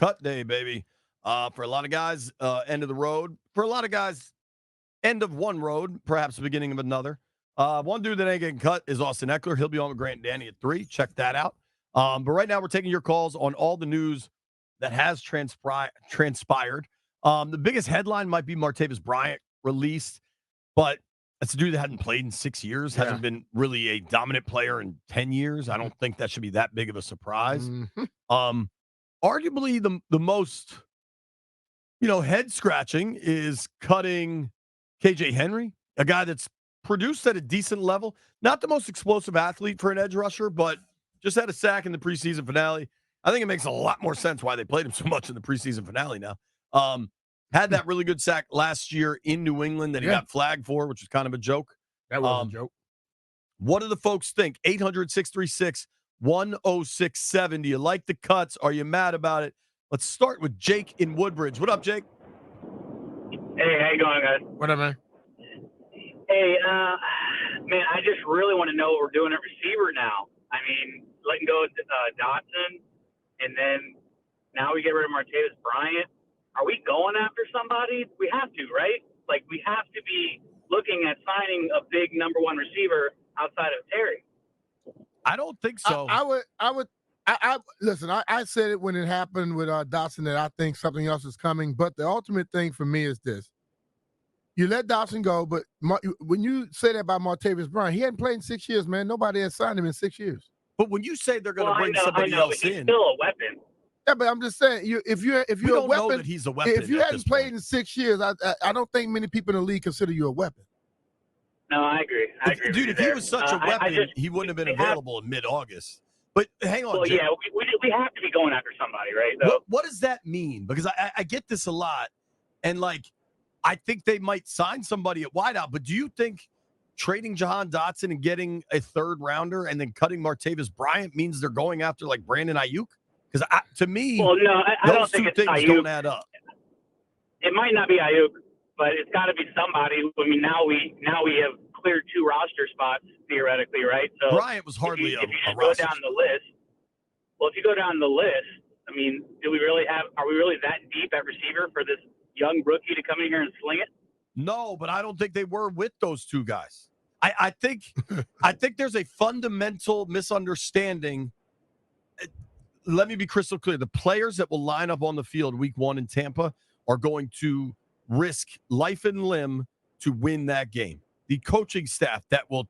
cut day, baby. For a lot of guys, end of the road. For a lot of guys, end of one road, perhaps the beginning of another. One dude that ain't getting cut is Austin Eckler. He'll be on with Grant and Danny at 3. Check that out. But right now, we're taking your calls on all the news that has transpired. The biggest headline might be Martavis Bryant released, but that's a dude that hadn't played in 6 years, hasn't been really a dominant player in 10 years. I don't think that should be that big of a surprise. Arguably, the most, head-scratching is cutting KJ Henry, a guy that's produced at a decent level. Not the most explosive athlete for an edge rusher, but just had a sack in the preseason finale. I think it makes a lot more sense why they played him so much in the preseason finale now. Had that really good sack last year in New England that he got flagged for, which was kind of a joke. That was a joke. What do the folks think? 800-636-1067. Do you like the cuts? Are you mad about it? Let's start with Jake in Woodbridge. What up, Jake? Hey, how you going, guys? What up, man? Hey, man, I just really want to know what we're doing at receiver now. I mean, letting go of Dotson, and then now we get rid of Martavis Bryant. Are we going after somebody? We have to, right? Like, we have to be looking at signing a big number one receiver outside of Terry. I don't think so. Listen, I said it when it happened with Dotson that I think something else is coming, but the ultimate thing for me is this. You let Dotson go, but when you say that about Martavis Bryant, he hadn't played in 6 years, man. Nobody has signed him in 6 years. But when you say they're going to bring somebody else but he's in, still a weapon. Yeah, but I'm just saying, if you're we a don't weapon, know that he's a weapon. If you hadn't played in 6 years, I don't think many people in the league consider you a weapon. No, I agree. Dude, if he was such a weapon, he wouldn't have been available in mid-August. But hang on, well, Jake. yeah, we have to be going after somebody, right? So. What does that mean? Because I get this a lot, and I think they might sign somebody at wideout. But do you think trading Jahan Dotson and getting a third rounder and then cutting Martavis Bryant means they're going after Brandon Ayuk? Because to me, well, no, I those don't think two it's things Ayuk. don't add up. It might not be Ayuk, but it's got to be somebody. I mean, now we have cleared 2 roster spots theoretically, right? So Bryant was hardly if you a just go roster down the list. Well, if you go down the list, I mean, are we really that deep at receiver for this young rookie to come in here and sling it? No, but I don't think they were with those two guys. I think there's a fundamental misunderstanding. Let me be crystal clear. The players that will line up on the field week 1 in Tampa are going to risk life and limb to win that game. The coaching staff that will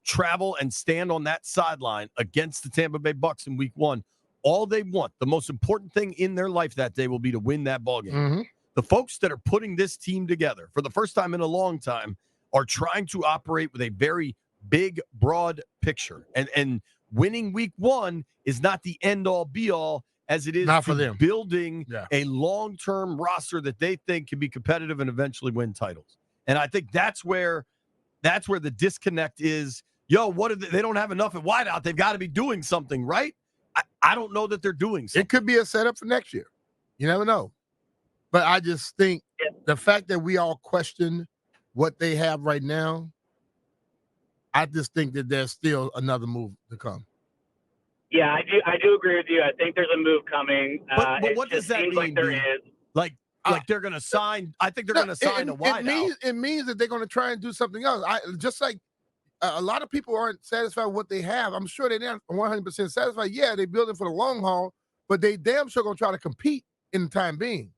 travel and stand on that sideline against the Tampa Bay Bucs in week 1, all they want, the most important thing in their life that day will be to win that ball game. Mm-hmm. The folks that are putting this team together for the first time in a long time are trying to operate with a very big, broad picture. And winning week 1 is not the end-all, be-all, as it is not for them. Building a long-term roster that they think can be competitive and eventually win titles. And I think that's where the disconnect is. They don't have enough at wideout. They've got to be doing something, right? I don't know that they're doing something. It could be a setup for next year. You never know. But I just think the fact that we all question what they have right now, I just think that there's still another move to come. Yeah, I do agree with you. I think there's a move coming. But what does that mean? Like there is. Like they're going to sign. I think they're going to sign a wideout. It means that they're going to try and do something else. Just like a lot of people aren't satisfied with what they have. I'm sure they're not 100% satisfied. Yeah, they're building for the long haul, but they damn sure going to try to compete in the time being.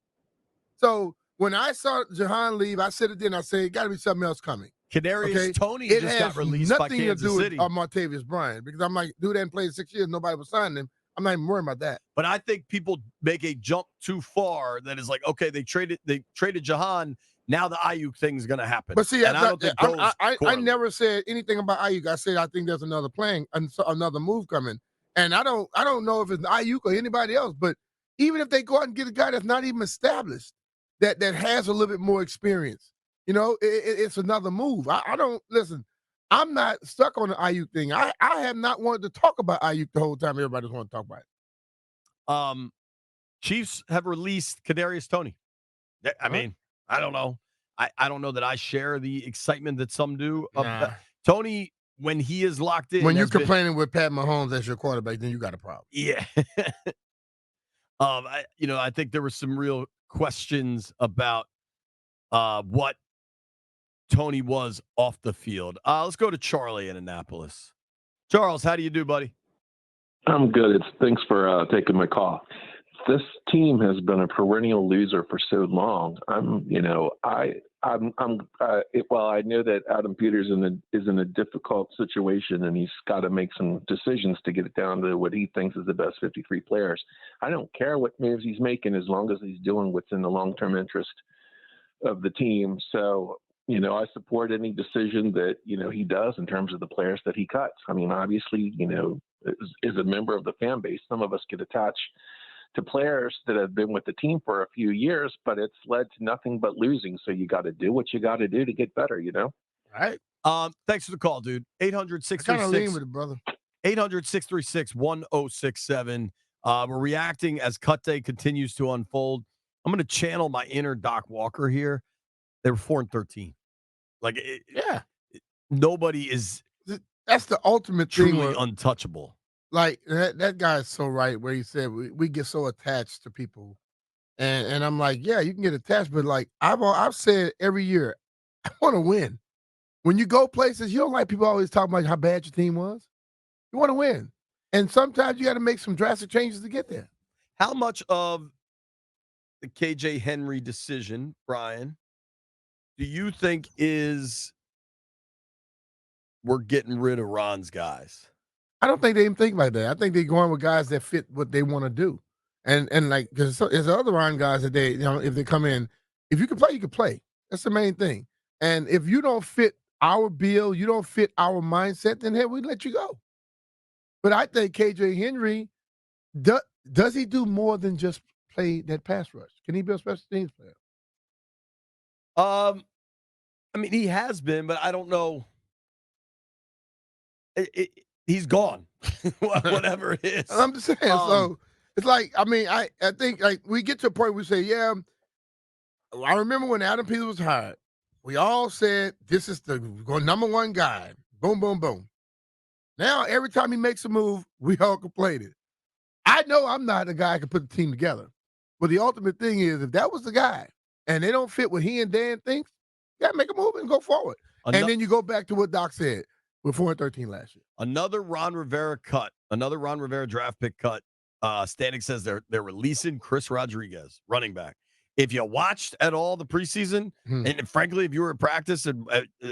So when I saw Jahan leave, I said it then. I said it got to be something else coming. Kadarius Toney just got released by Kansas City. Nothing to do with Martavis Bryant, because I'm like, dude, hadn't played 6 years. Nobody was signing him. I'm not even worried about that. But I think people make a jump too far. That is like, okay, they traded Jahan. Now the Ayuk thing is going to happen. But see, I never said anything about Ayuk. I said I think there's another plan, another move coming, and I don't know if it's Ayuk or anybody else. But even if they go out and get a guy that's not even established, that has a little bit more experience, it's another move. I don't listen. I'm not stuck on the Ayuk thing. I have not wanted to talk about Ayuk the whole time. Everybody's want to talk about it. Chiefs have released Kadarius Toney. I mean, I don't know. I don't know that I share the excitement that some do. Toney, when he is locked in. When you're complaining with Pat Mahomes as your quarterback, then you got a problem. Yeah. I think there were some real questions about what Tony was off the field. Let's go to Charlie in Annapolis. Charles, how do you do, buddy? I'm good. Thanks for taking my call. This team has been a perennial loser for so long. I know that Adam Peters is in a difficult situation, and he's got to make some decisions to get it down to what he thinks is the best 53 players. I don't care what moves he's making as long as he's doing what's in the long-term interest of the team. So, I support any decision that, he does in terms of the players that he cuts. I mean, obviously, as a member of the fan base, some of us get attached to players that have been with the team for a few years, but it's led to nothing but losing. So you got to do what you got to do to get better, All right. Thanks for the call, dude. 800-636. Kind of lean with it, brother. 800-636-1067. We're reacting as cut day continues to unfold. I'm going to channel my inner Doc Walker here. They were 4-13. Nobody is. That's the ultimate truly thing. Untouchable. Like that guy is so right where he said we get so attached to people, and I'm like, yeah, you can get attached, but like I've said every year, I want to win. When you go places, you don't like people always talking about how bad your team was. You want to win, and sometimes you got to make some drastic changes to get there. How much of the KJ Henry decision, Brian, do you think is we're getting rid of Ron's guys? I don't think they even think like that. I think they're going with guys that fit what they want to do, and like because there's other Ron guys that they if they come in, if you can play, you can play. That's the main thing. And if you don't fit our bill, you don't fit our mindset, then hey, we let you go. But I think KJ Henry does he do more than just play that pass rush? Can he be a special teams player? I mean, he has been, but I don't know. He's gone. Whatever it is. I'm just saying. So it's like, I mean, I think like we get to a point where we say, yeah, I remember when Adam Peters was hired, we all said this is the number one guy. Boom, boom, boom. Now every time he makes a move, we all complain it. I know I'm not the guy who can put the team together. But the ultimate thing is if that was the guy and they don't fit what he and Dan thinks, you gotta make a move and go forward. And then you go back to what Doc said. We're 4-13 last year. Another Ron Rivera cut. Another Ron Rivera draft pick cut. Standing says they're releasing Chris Rodriguez, running back. If you watched at all the preseason, and frankly, if you were at practice, and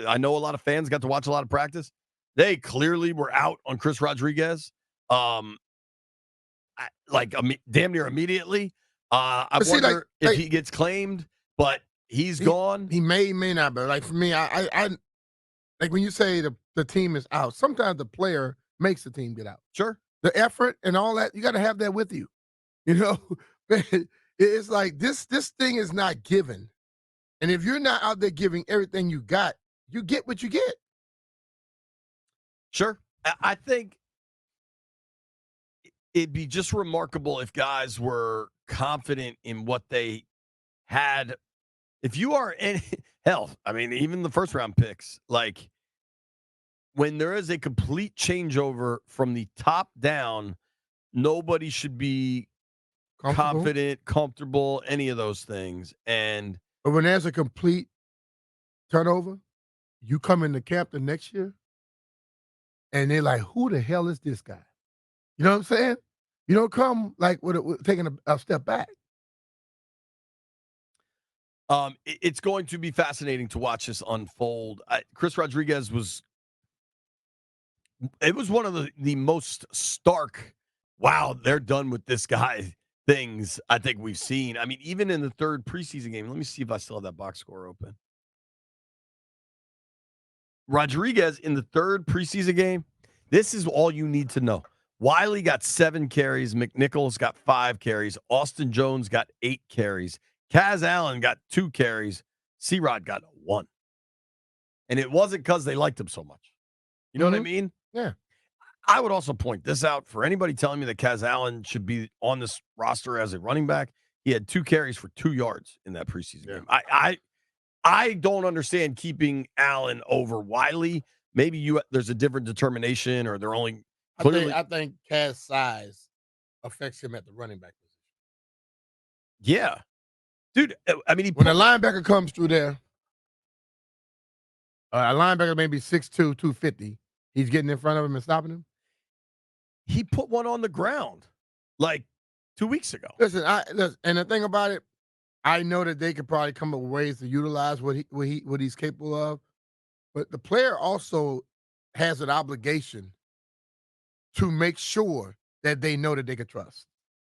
I know a lot of fans got to watch a lot of practice, they clearly were out on Chris Rodriguez. Damn near immediately. I wonder if he gets claimed, but he's gone. He may not, but like for me, I like when you say the team is out, sometimes the player makes the team get out. Sure. The effort and all that, you got to have that with you. You know, it's like this thing is not given. And if you're not out there giving everything you got, you get what you get. Sure. I think it'd be just remarkable if guys were confident in what they had. If you are in hell, I mean, even the first round picks, like when there is a complete changeover from the top down, nobody should be confident, comfortable, any of those things. But when there's a complete turnover, you come into camp the next year and they're like, who the hell is this guy? You know what I'm saying? You don't come like with taking a step back. It's going to be fascinating to watch this unfold. Chris Rodriguez was one of the most stark, wow, they're done with this guy things I think we've seen. I mean, even in the third preseason game, let me see if I still have that box score open. Rodriguez in the third preseason game, this is all you need to know. Wiley got 7 carries. McNichols got 5 carries. Austin Jones got 8 carries. Kaz Allen got 2 carries. C-Rod got 1. And it wasn't because they liked him so much. You know what I mean? Yeah. I would also point this out for anybody telling me that Kaz Allen should be on this roster as a running back. He had 2 carries for 2 yards in that preseason game. I don't understand keeping Allen over Wiley. Maybe there's a different determination, or they're only clearly. I think Kaz's size affects him at the running back position. Yeah. Dude, I mean, When a linebacker comes through there, a linebacker maybe 6'2", 250, he's getting in front of him and stopping him. he put one on the ground like 2 weeks ago. Listen, and the thing about it, I know that they could probably come up with ways to utilize what he's capable of, but the player also has an obligation to make sure that they know that they can trust.